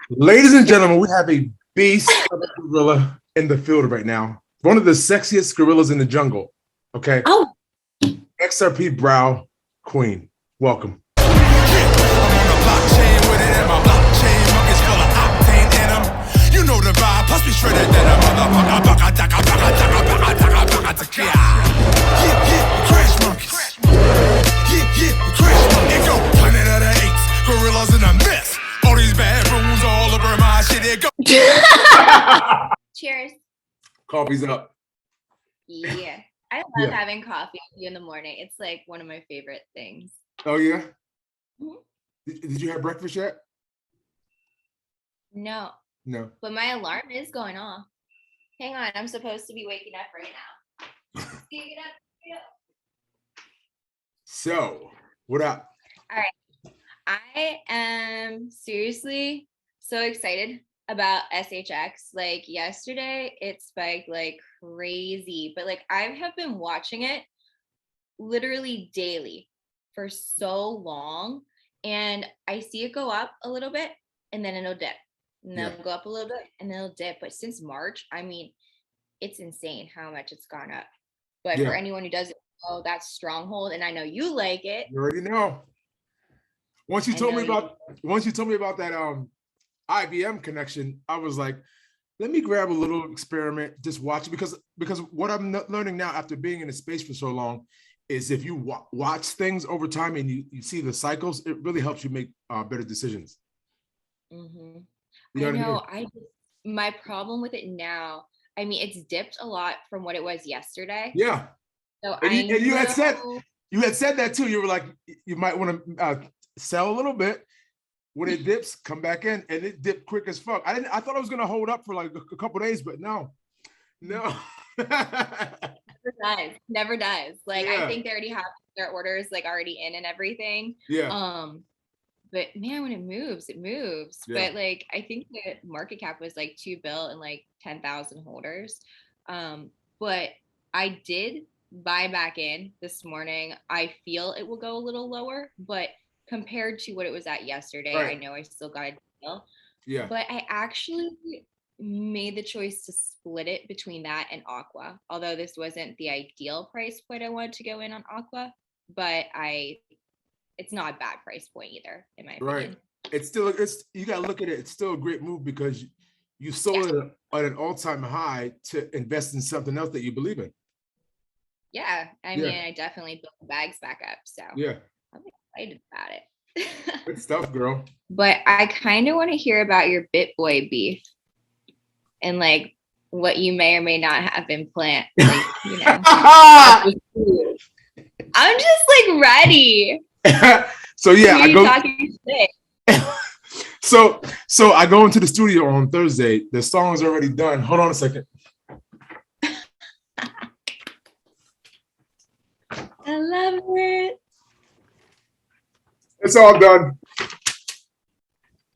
Ladies and gentlemen, we have a beast of a gorilla in the field right now. One of the sexiest gorillas in the jungle. Okay. Oh, XRP Brow Queen. Welcome. I'm on a blockchain with it, and my blockchain monkeys full of octane in them. You know the vibe, plus we shredded that a motherfucker. Yeah, crash monkeys. Yeah, crash monkeys. Go, planet of the apes, gorillas in a mess. All these bad rooms all over my shit. It go. cheers. Coffee's up. Yeah. I love Yeah. having coffee with you in the morning. It's like one of my favorite things. Oh, yeah? Mhm. Did you have breakfast yet? No, No. but my alarm is going off. Hang on, I'm supposed to be waking up right now. Get up, get up. So, what up? I am seriously so excited about SHX. Like yesterday, it spiked like crazy, but like I have been watching it literally daily for so long, and I see it go up a little bit and then it'll dip, and then it'll go up a little bit and then it'll dip. But since March, I mean, it's insane how much it's gone up. But for Yeah. anyone who doesn't know, that's Stronghold, and I know you like it. You already know. Once you I told me know you about that IBM connection, I was like, let me grab a little experiment, just watch it, because what I'm learning now after being in the space for so long is if you watch things over time and you see the cycles, it really helps you make better decisions. Mm-hmm. You know I what know. My problem with it now, I mean, it's dipped a lot from what it was yesterday. Yeah. So And I you had said know. that too. You were like, you might want to sell a little bit. When it dips, come back in, and it dipped quick as fuck. I thought I was gonna hold up for like a couple days, but no. Never dies. Never dies. Like I Yeah. think they already have their orders like already in and everything. Yeah. But man, when it moves, it moves. Yeah. But like I think the market cap was like 2 bill and like 10,000 holders. But I did buy back in this morning. I feel it will go a little lower, but compared to what it was at yesterday, I Right. know I still got a deal. Yeah. But I actually made the choice to split it between that and Aqua. Although this wasn't the ideal price point I wanted to go in on Aqua, but it's not a bad price point either, in my Right. opinion. It's you gotta look at it. It's still a great move because you sold it at an all-time high to invest in something else that you believe in. Yeah, I Yeah. mean, I definitely built the bags back up, so Yeah. I'm excited about it. Good stuff, girl. But I kind of want to hear about your BitBoy beef and like what you may or may not have been planned. Like, you know, I'm just like ready. So yeah, Hear I you go. talking shit. So I go into the studio on Thursday. The song is already done. Hold on a second. I love it. It's all done.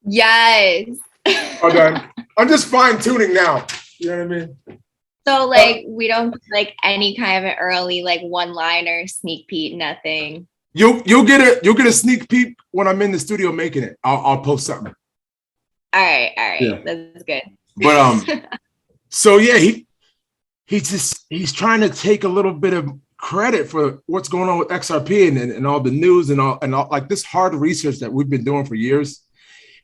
Yes. All done. I'm just fine tuning now. You know what I mean? So like we don't like any kind of an early like one-liner sneak peek, nothing. You'll get a sneak peek when I'm in the studio making it. I'll post something. All right, Yeah. that's good. But so yeah, he's trying to take a little bit of credit for what's going on with XRP and all the news and all like this hard research that we've been doing for years.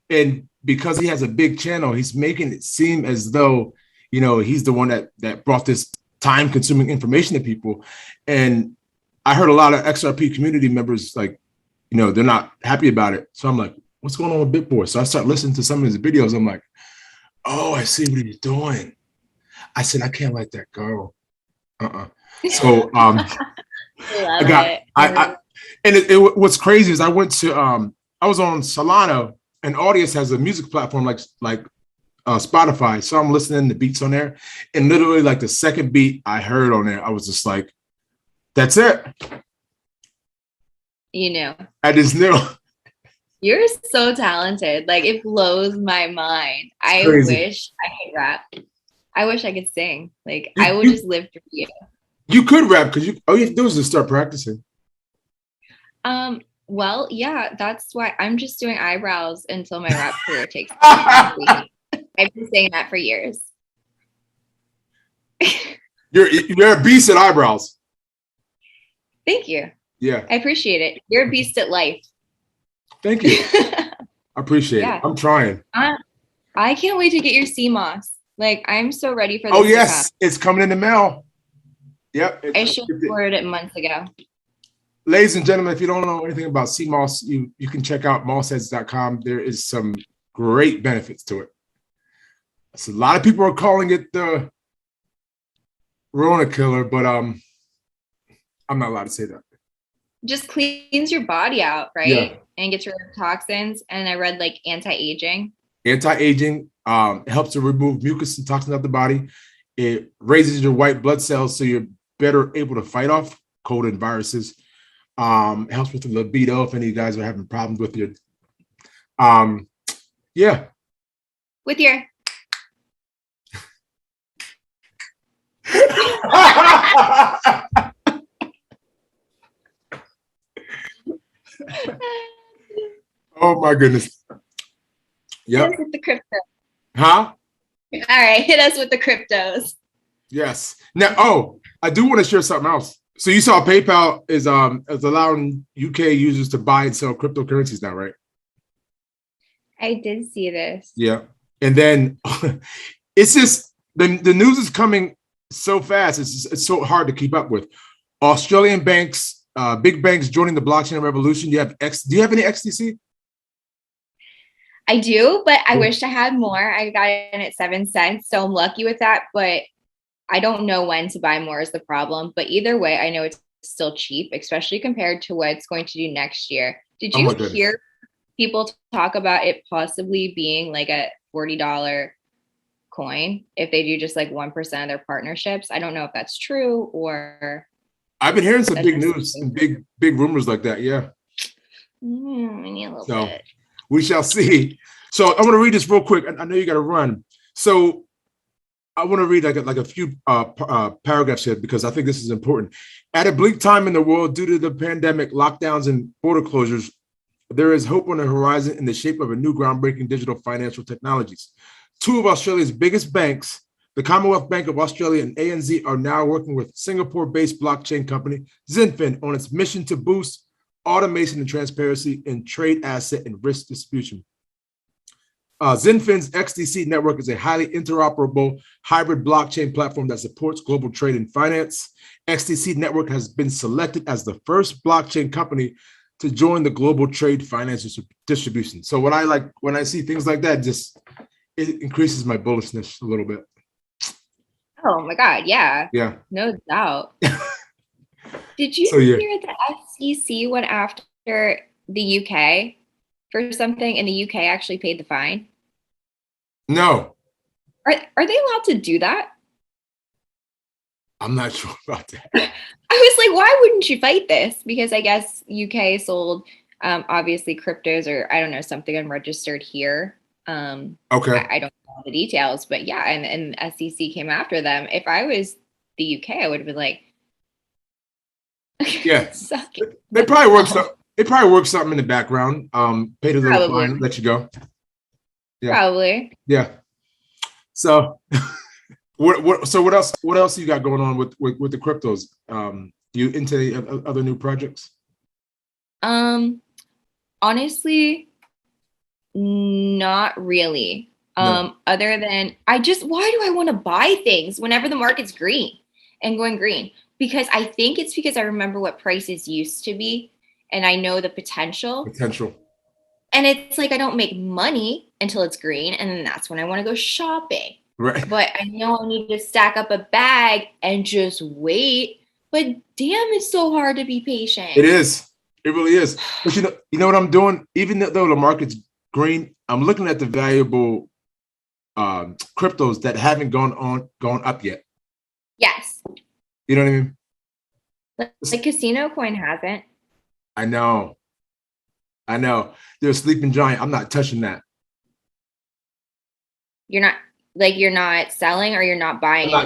And because he has a big channel, he's making it seem as though, you know, he's the one that brought this time-consuming information to people. And I heard a lot of XRP community members, like, you know, they're not happy about it. So I'm like, what's going on with BitBoy? So I start listening to some of his videos. I'm like, oh, I see what he's doing. I said, I can't let that go. So what's crazy is I went to I was on Solana, and Audience has a music platform like Spotify. So I'm listening to beats on there, and literally like the second beat I heard on there, I was just like, that's it. You know, I just knew. you're so talented. Like it blows my mind. I wish I could rap. I wish I could sing. Like I would just live for you. You could rap because all you have to do is just start practicing. Well, yeah, that's why I'm just doing eyebrows until my rap career takes off. I've been saying that for years. You're a beast at eyebrows. Thank you. Yeah. I appreciate it. You're a beast at life. Thank you. I appreciate it. I'm trying. I can't wait to get your CMOS. Like, I'm so ready for this. Oh, yes. It's coming in the mail. Yep. I should have ordered it months ago. Ladies and gentlemen, if you don't know anything about CMOS, you can check out mossheads.com. There is some great benefits to it. So a lot of people are calling it the Rona killer, but I'm not allowed to say that. Just cleans your body out, right? Yeah. And gets rid of toxins. And I read like anti-aging. Anti-aging helps to remove mucus and toxins out of the body. It raises your white blood cells so you're better able to fight off cold and viruses. It helps with the libido if any of you guys are having problems with your yeah. With your oh my goodness. Yep. Hit us with the crypto. Huh? All right, hit us with the cryptos. Yes. Now, I do want to share something else. So you saw PayPal is allowing UK users to buy and sell cryptocurrencies now, right? I did see this. Yeah. And then it's just the news is coming so fast. It's so hard to keep up with. Australian banks, big banks joining the blockchain revolution. Do you have any XDC? I do, but I wish I had more. I got in at 7 cents, so I'm lucky with that. But I don't know when to buy more is the problem. But either way, I know it's still cheap, especially compared to what it's going to do next year. Did you hear people talk about it possibly being like a $40 coin if they do just like 1% of their partnerships? I don't know if that's true or. I've been hearing some big news and big rumors like that. Yeah. I need a little bit. We shall see. So I want to read this real quick. I know you got to run. So I want to read like a few paragraphs here because I think this is important. At a bleak time in the world due to the pandemic, lockdowns, and border closures, there is hope on the horizon in the shape of a new groundbreaking digital financial technologies. Two of Australia's biggest banks, the Commonwealth Bank of Australia and ANZ, are now working with Singapore-based blockchain company Zinfin on its mission to boost automation and transparency in trade asset and risk distribution. Zinfin's XDC network is a highly interoperable hybrid blockchain platform that supports global trade and finance. XDC network has been selected as the first blockchain company to join the global trade finance distribution. So what I like when I see things like that, it increases my bullishness a little bit. Oh my God, yeah. Yeah. No doubt. Did you hear the SEC went after the UK for something and the UK actually paid the fine? No. Are they allowed to do that? I'm not sure about that. I was like, why wouldn't you fight this? Because I guess UK sold obviously cryptos or I don't know, something unregistered here. Okay. I don't know the details, but yeah, and SEC came after them. If I was the UK, I would have been like, yeah, they probably work something in the background. Paid a little fine, let you go. Yeah. Probably. Yeah. So, what else you got going on with the cryptos? You into any other new projects? Honestly, not really. No. Other than why do I want to buy things whenever the market's green and going green? Because I think it's because I remember what prices used to be and I know the potential. And it's like I don't make money until it's green. And then that's when I want to go shopping. Right. But I know I need to stack up a bag and just wait. But damn, it's so hard to be patient. It is. It really is. But you know what I'm doing? Even though the market's green, I'm looking at the valuable cryptos that haven't gone up yet. Yes. You know what I mean? Like Casino Coin hasn't. I know. They're a sleeping giant. I'm not touching that. You're not selling or you're not buying. I'm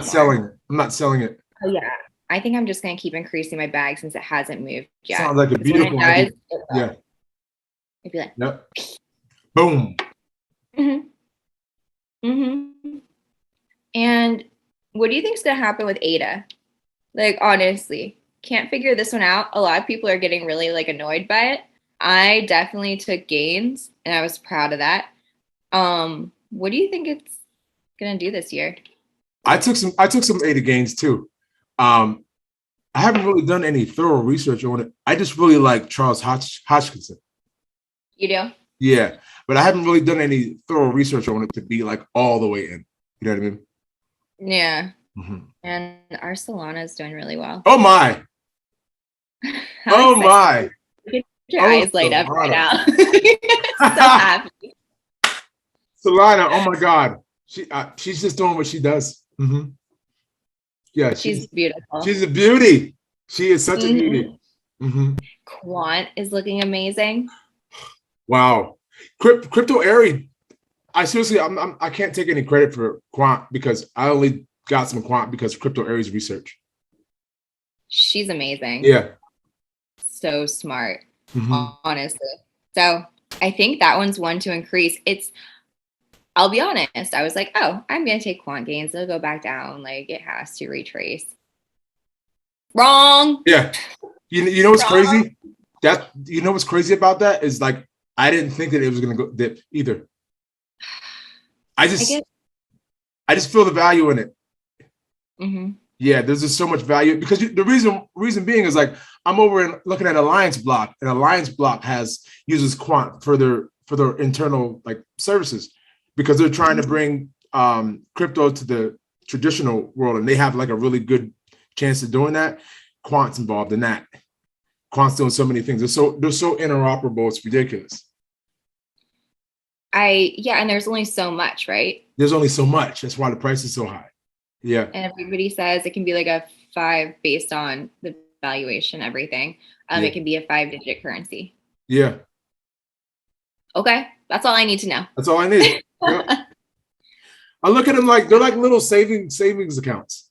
not selling it. Oh yeah. I think I'm just going to keep increasing my bag since it hasn't moved yet. Sounds like a 'Cause when it beautiful idea. does, Yeah. it'd be like, Yep. Boom. And what do you think is going to happen with ADA? Like, honestly, can't figure this one out. A lot of people are getting really like annoyed by it. I definitely took gains and I was proud of that. What do you think it's going to do this year? I took some ADA gains too. I haven't really done any thorough research on it. I just really like Charles Hodgkinson. You do? Yeah, but I haven't really done any thorough research on it to be like all the way in. You know what I mean? Yeah. Mm-hmm. And our Solana is doing really well. Oh my! Oh my! Your eyes light up right now. So happy. Solana, oh my God. She's just doing what she does. Mm-hmm. Yeah, she's beautiful. She's a beauty. She is such a beauty. Mm-hmm. Quant is looking amazing. Wow. Crypto Airy. I seriously, I can't take any credit for Quant because I only got some Quant because of Crypto Airy's research. She's amazing. Yeah. So smart, honestly. So I think that one's one to increase. I'll be honest. I was like, oh, I'm going to take Quant gains. It'll go back down. Like it has to retrace. Wrong. Yeah. You know what's crazy? You know what's crazy about that is like, I didn't think that it was going to go dip either. I just feel the value in it. Mm-hmm. Yeah, there's just so much value because the reason being is like I'm over and looking at Alliance Block, and Alliance Block uses Quant for their internal like services because they're trying to bring crypto to the traditional world, and they have like a really good chance of doing that. Quant's involved in that. Quant's doing so many things. They're so interoperable. It's ridiculous. And there's only so much, right? There's only so much. That's why the price is so high. Yeah. And everybody says it can be like a 5 based on the valuation, everything. It can be a 5-digit currency. Yeah. Okay. That's all I need to know. That's all I need. Yeah. I look at them like they're like little savings accounts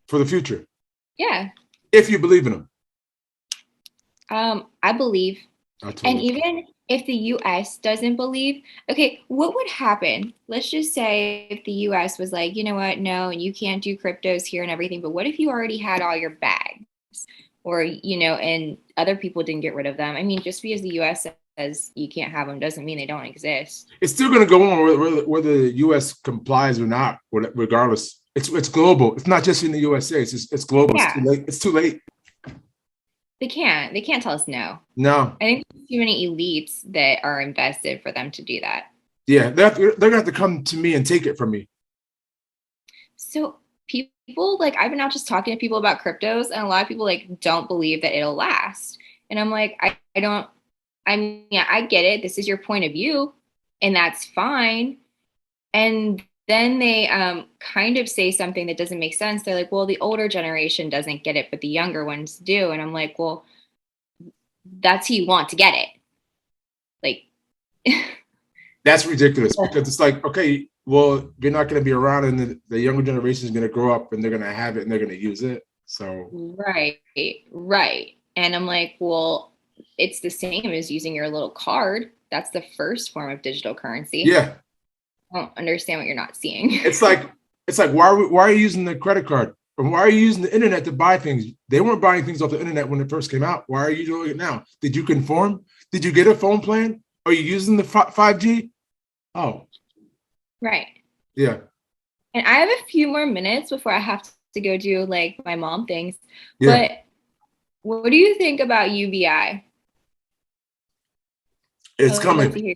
for the future. Yeah. If you believe in them. I believe. And even if the US doesn't believe, okay, what would happen? Let's just say if the US was like, you know what, no, you can't do cryptos here and everything, but what if you already had all your bags? Or, and other people didn't get rid of them? I mean, just because the US says you can't have them doesn't mean they don't exist. It's still going to go on whether the US complies or not, regardless. It's global. It's not just in the USA. It's global. Yeah. It's too late. They can't tell us no. No. I think there's too many elites that are invested for them to do that. Yeah, they're gonna have to come to me and take it from me. So people, like, I've been out just talking to people about cryptos, and a lot of people like don't believe that it'll last. And I'm like, I get it. This is your point of view, and that's fine. And then they kind of say something that doesn't make sense. They're like, well, the older generation doesn't get it, but the younger ones do. And I'm like, well, that's who you want to get it. Like, that's ridiculous because it's like, okay, well, you're not going to be around, and the younger generation is going to grow up and they're going to have it and they're going to use it. So right. And I'm like, well, it's the same as using your little card. That's the first form of digital currency. Yeah. I don't understand what you're not seeing. It's like why are you using the credit card? And why are you using the internet to buy things? They weren't buying things off the internet when it first came out. Why are you doing it now? Did you conform? Did you get a phone plan? Are you using the 5G? Oh. Right. Yeah. And I have a few more minutes before I have to go do like my mom things. Yeah. But what do you think about UBI? It's coming.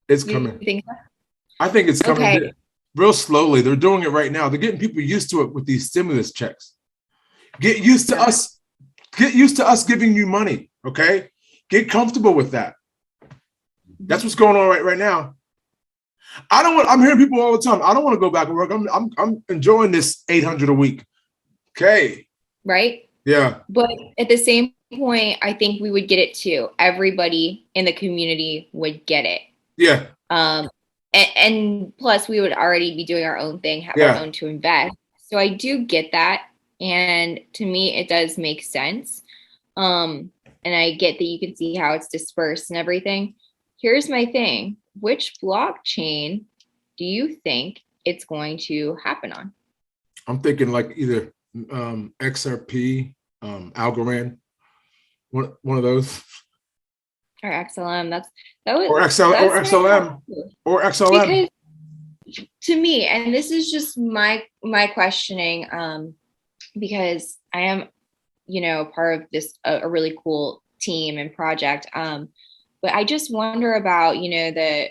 It's coming. You think so? I think it's coming real slowly. They're doing it right now. They're getting people used to it with these stimulus checks. Get used to us. Get used to us giving you money. Okay. Get comfortable with that. That's what's going on right now. I'm hearing people all the time. I don't want to go back and work. I'm enjoying this 800 a week. Okay. Right. Yeah. But at the same point, I think we would get it too. Everybody in the community would get it. Yeah. And plus we would already be doing our own thing, have our own to invest. So I do get that. And to me, it does make sense. And I get that you can see how it's dispersed and everything. Here's my thing. Which blockchain do you think it's going to happen on? I'm thinking like either XRP, Algorand, one of those, Or XLM? That was or XL or that's my XLM thought too. or XLM. Because to me, and this is just my questioning, because I am, part of this a really cool team and project. But I just wonder about, the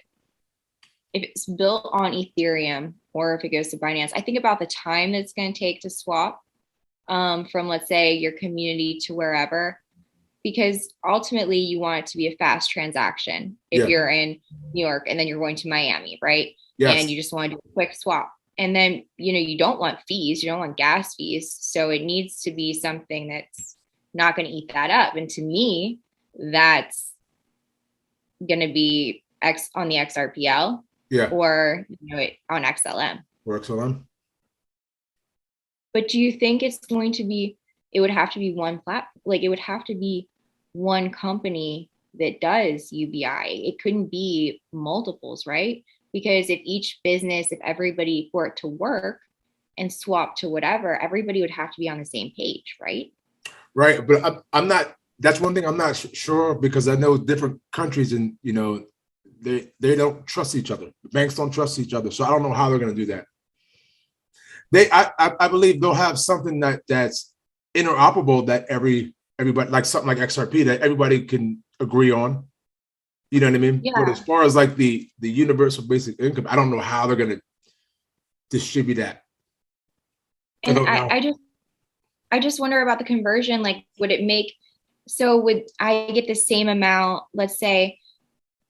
if it's built on Ethereum or if it goes to Binance. I think about the time it's going to take to swap from, let's say, your community to wherever, because ultimately you want it to be a fast transaction. If Yeah. you're in New York and then you're going to Miami, right? Yes. And you just want to do a quick swap. And then, you don't want fees, you don't want gas fees. So it needs to be something that's not going to eat that up. And to me, that's going to be on the XRPL, Yeah. or on XLM. Or XLM. But do you think it's going to be, it would have to be one platform, like it would have to be one company that does UBI. It couldn't be multiples, right? Because if everybody, for it to work and swap to whatever, everybody would have to be on the same page, right? Right. But I'm not, that's one thing I'm not sure, because I know different countries and, they don't trust each other. The banks don't trust each other. So I don't know how they're going to do that. I believe they'll have something that's interoperable that everybody, like something like XRP, that everybody can agree on. You know what I mean? Yeah. But as far as like the universal basic income, I don't know how they're going to distribute that. And I just wonder about the conversion. Like, would I get the same amount? Let's say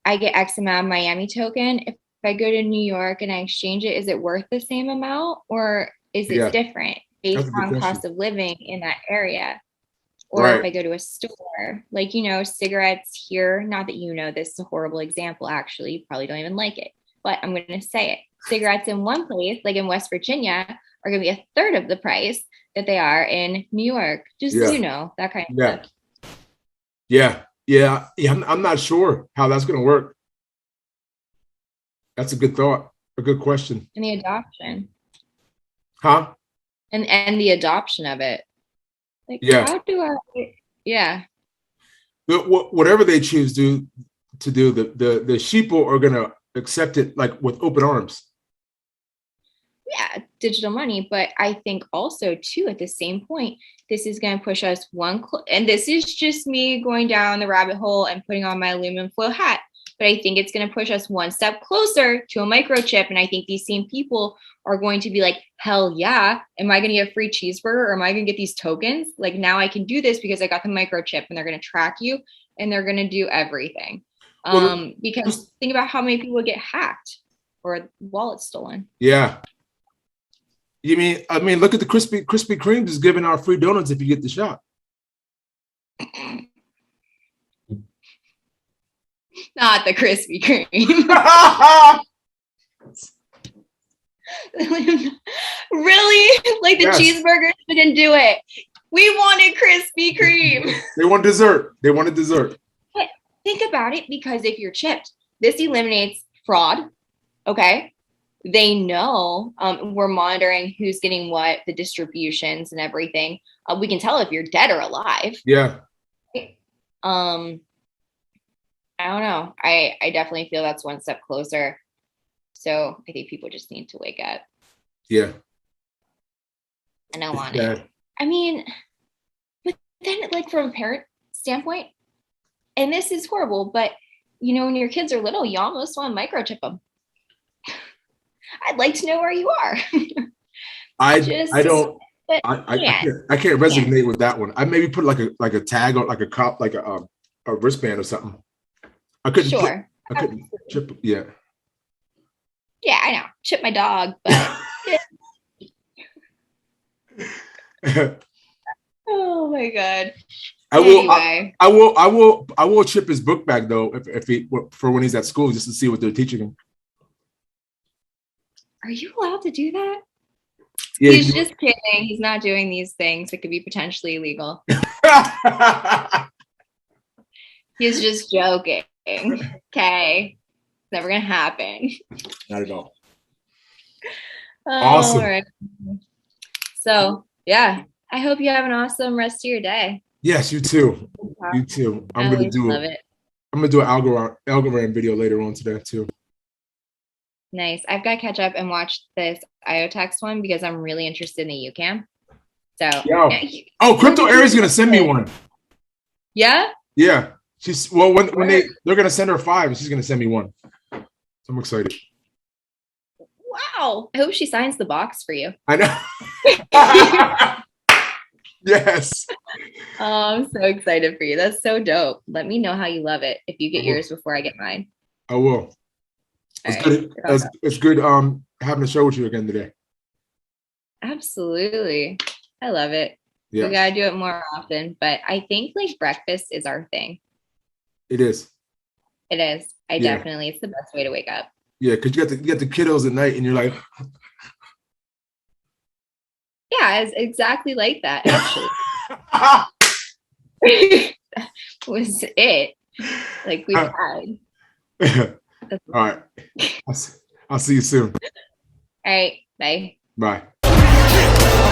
I get X amount of Miami token. If I go to New York and I exchange it, is it worth the same amount, or is it different based on cost of living in that area? Or right. If I go to a store, like, cigarettes here, not that this is a horrible example, actually, you probably don't even like it, but I'm going to say it. Cigarettes in one place, like in West Virginia, are going to be a third of the price that they are in New York. Just, that kind of stuff. Yeah. I'm not sure how that's going to work. That's a good thought. A good question. And the adoption. Huh? And the adoption of it. Like, how do But whatever they choose to do, the sheeple are going to accept it like with open arms. Yeah, digital money. But I think also, too, at the same point, this is going to push us and this is just me going down the rabbit hole and putting on my aluminum foil hat. But I think it's going to push us one step closer to a microchip. And I think these same people are going to be like, hell yeah, am I going to get a free cheeseburger, or am I going to get these tokens? Like, now I can do this because I got the microchip, and they're going to track you and they're going to do everything. Because think about how many people get hacked or wallets stolen. Yeah. I mean, look at the Krispy Kremes is giving out free donuts if you get the shot. Not the Krispy Kreme. Really? Like the cheeseburgers didn't do it. We wanted Krispy Kreme. They want dessert. But think about it, because if you're chipped, this eliminates fraud. Okay. They know we're monitoring who's getting what, the distributions and everything. We can tell if you're dead or alive. Yeah. I don't know. I definitely feel that's one step closer. So I think people just need to wake up. Yeah. And I want it. I mean, but then, like, from a parent standpoint, and this is horrible, but when your kids are little, you almost want to microchip them. I'd like to know where you are. I can't resonate with that one. I maybe put like a tag or like a wristband or something. I couldn't. Sure. I couldn't chip. Yeah. Yeah, I know. Chip my dog, but. Oh my god. I will chip his book bag though, if he, for when he's at school, just to see what they're teaching him. Are you allowed to do that? Yeah, He's just kidding. He's not doing these things that could be potentially illegal. He's just joking. Okay. Never gonna happen. not at all. All right. So yeah, I hope you have an awesome rest of your day. Yes, you too. You too. I'm gonna do love it. I'm gonna do an algorithm video later on today too. Nice. I've got to catch up and watch this IoText one because I'm really interested in the UCAM. So oh, Crypto Aries is gonna send me one. Yeah? Yeah. She's when they're gonna send her 5, she's gonna send me one. So I'm excited. Wow. I hope she signs the box for you. I know. Yes. Oh, I'm so excited for you. That's so dope. Let me know how you love it if you get yours before I get mine. I will. It's good. It's good having a show with you again today. Absolutely. I love it. Yeah. We gotta do it more often. But I think like breakfast is our thing. It is. It is. Definitely it's the best way to wake up. Yeah, because you got the kiddos at night and you're like yeah, it's exactly like that, actually. Was it. Like we've had. All right. I'll see you soon. All right. Bye. Bye.